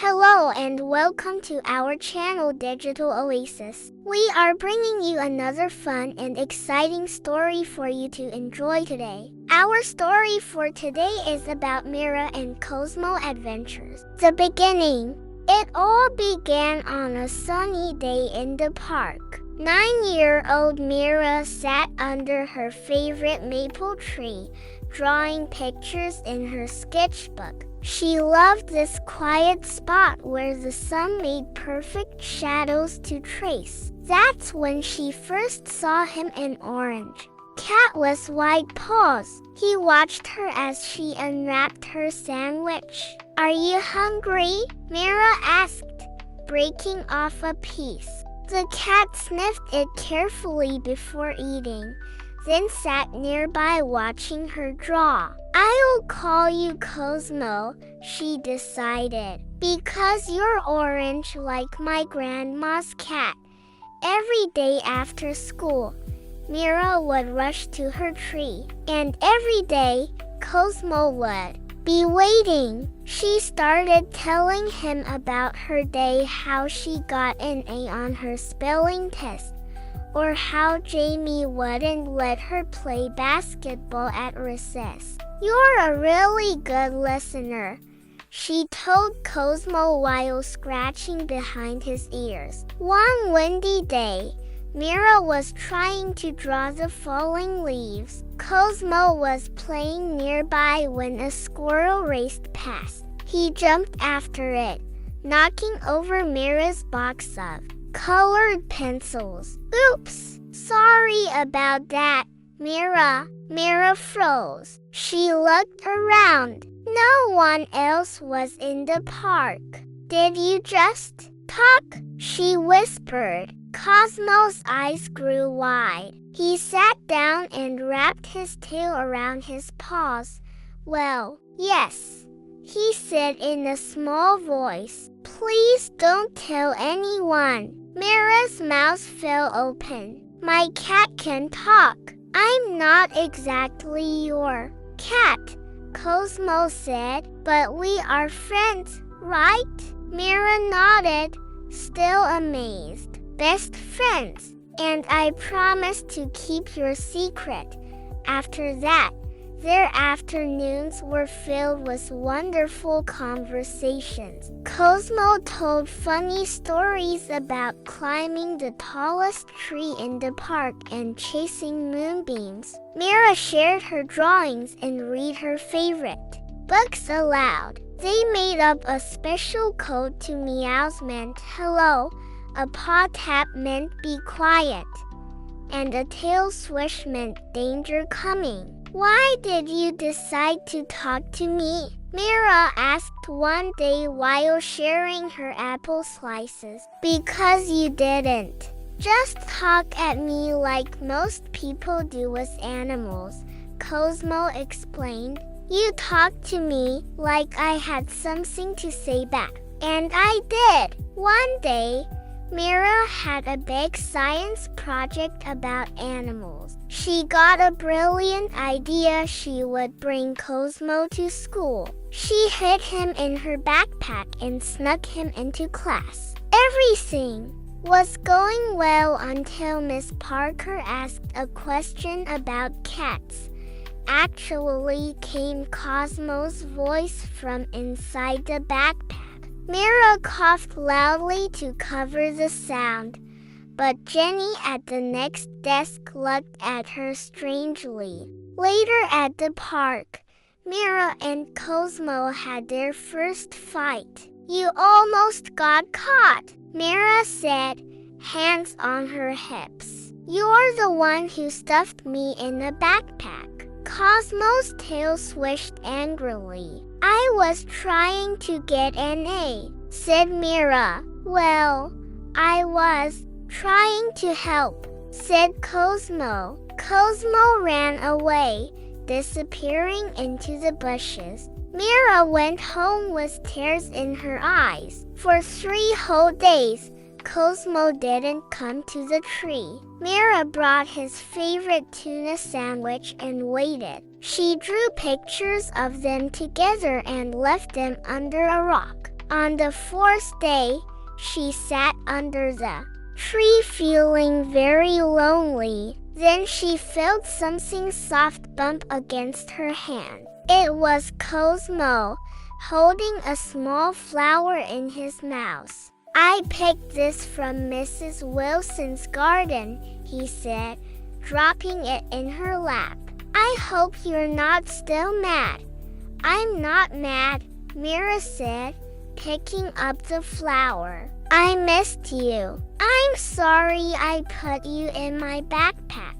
Hello and welcome to our channel DigitalOasis. We are bringing you another fun and exciting story for you to enjoy today. Our story for today is about Mira and Kosmo adventures. The beginning. It all began on a sunny day in the park. 9-year-old Mira sat under her favorite maple tree, drawing pictures in her sketchbook. She loved this quiet spot where the sun made perfect shadows to trace. That's when she first saw him in orange. Cat was white paws. He watched her as she unwrapped her sandwich. "Are you hungry?" Mira asked, breaking off a piece. The cat sniffed it carefully before eating, then sat nearby watching her draw. "I'll call you Kosmo," she decided, "because you're orange like my grandma's cat." Every day after school, Mira would rush to her tree, and every day, Kosmo would be waiting. She started telling him about her day, how she got an A on her spelling test, or how Jamie wouldn't let her play basketball at recess. "You're a really good listener," she told Kosmo while scratching behind his ears. One windy day, Mira was trying to draw the falling leaves. Kosmo was playing nearby when a squirrel raced past. He jumped after it, knocking over Mira's box of colored pencils. "Oops, sorry about that, Mira." Mira froze. She looked around. No one else was in the park. "Did you just talk?" she whispered. Kosmo's eyes grew wide. He sat down and wrapped his tail around his paws. "Well, yes," he said in a small voice. "Please don't tell anyone." Mira's mouth fell open. "My cat can talk." "I'm not exactly your cat," Kosmo said, "but we are friends, right?" Mira nodded, still amazed. "Best friends, and I promise to keep your secret." After that, their afternoons were filled with wonderful conversations. Kosmo told funny stories about climbing the tallest tree in the park and chasing moonbeams. Mira shared her drawings and read her favorite books aloud. They made up a special code to meows meant hello, a paw tap meant be quiet, and a tail swish meant danger coming. "Why did you decide to talk to me?" Mira asked one day while sharing her apple slices. "Because you didn't just talk at me like most people do with animals," Kosmo explained. "You talked to me like I had something to say back. And I did." One day, Mira had a big science project about animals. She got a brilliant idea. She would bring Kosmo to school. She hid him in her backpack and snuck him into class. Everything was going well until Miss Parker asked a question about cats. Actually came Kosmo's voice from inside the backpack. Mira coughed loudly to cover the sound, but Jenny at the next desk looked at her strangely. Later at the park, Mira and Kosmo had their first fight. "You almost got caught," Mira said, hands on her hips. "You're the one who stuffed me in a backpack." Kosmo's tail swished angrily. "I was trying to get an A," said Mira. "Well, I was trying to help," said Kosmo. Kosmo ran away, disappearing into the bushes. Mira went home with tears in her eyes. For 3 whole days, Kosmo didn't come to the tree. Mira brought his favorite tuna sandwich and waited. She drew pictures of them together and left them under a rock. On the fourth day, she sat under the tree feeling very lonely. Then she felt something soft bump against her hand. It was Kosmo, holding a small flower in his mouth. "I picked this from Mrs. Wilson's garden," he said, dropping it in her lap. "I hope you're not still mad." "I'm not mad," Mira said, picking up the flower. "I missed you. I'm sorry I put you in my backpack.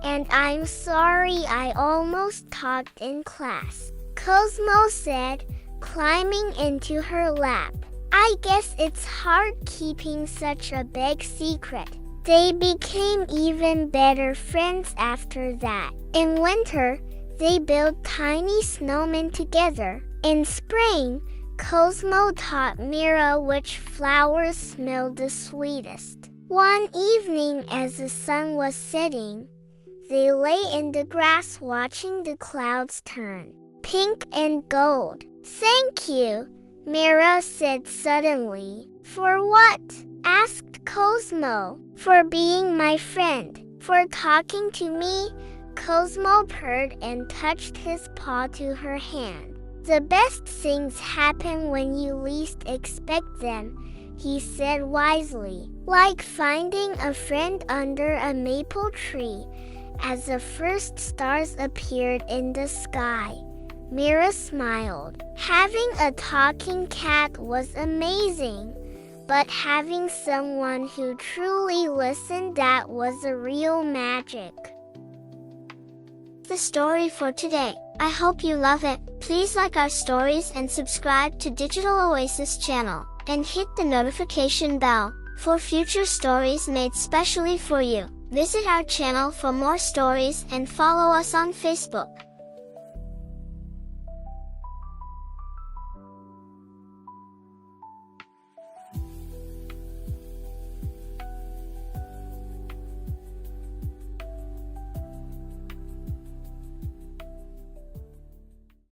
And I'm sorry I almost talked in class," Kosmo said, climbing into her lap. "I guess it's hard keeping such a big secret." They became even better friends after that. In winter, they built tiny snowmen together. In spring, Kosmo taught Mira which flowers smelled the sweetest. One evening as the sun was setting, they lay in the grass watching the clouds turn pink and gold. "Thank you," Mira said suddenly. "For what?" asked Kosmo. "For being my friend. For talking to me," Kosmo purred and touched his paw to her hand. "The best things happen when you least expect them," he said wisely. "Like finding a friend under a maple tree as the first stars appeared in the sky." Mira smiled. Having a talking cat was amazing, but having someone who truly listened, that was a real magic. The story for today. I hope you love it. Please like our stories and subscribe to DigitalOasis channel, and hit the notification bell for future stories made specially for you. Visit our channel for more stories and follow us on Facebook.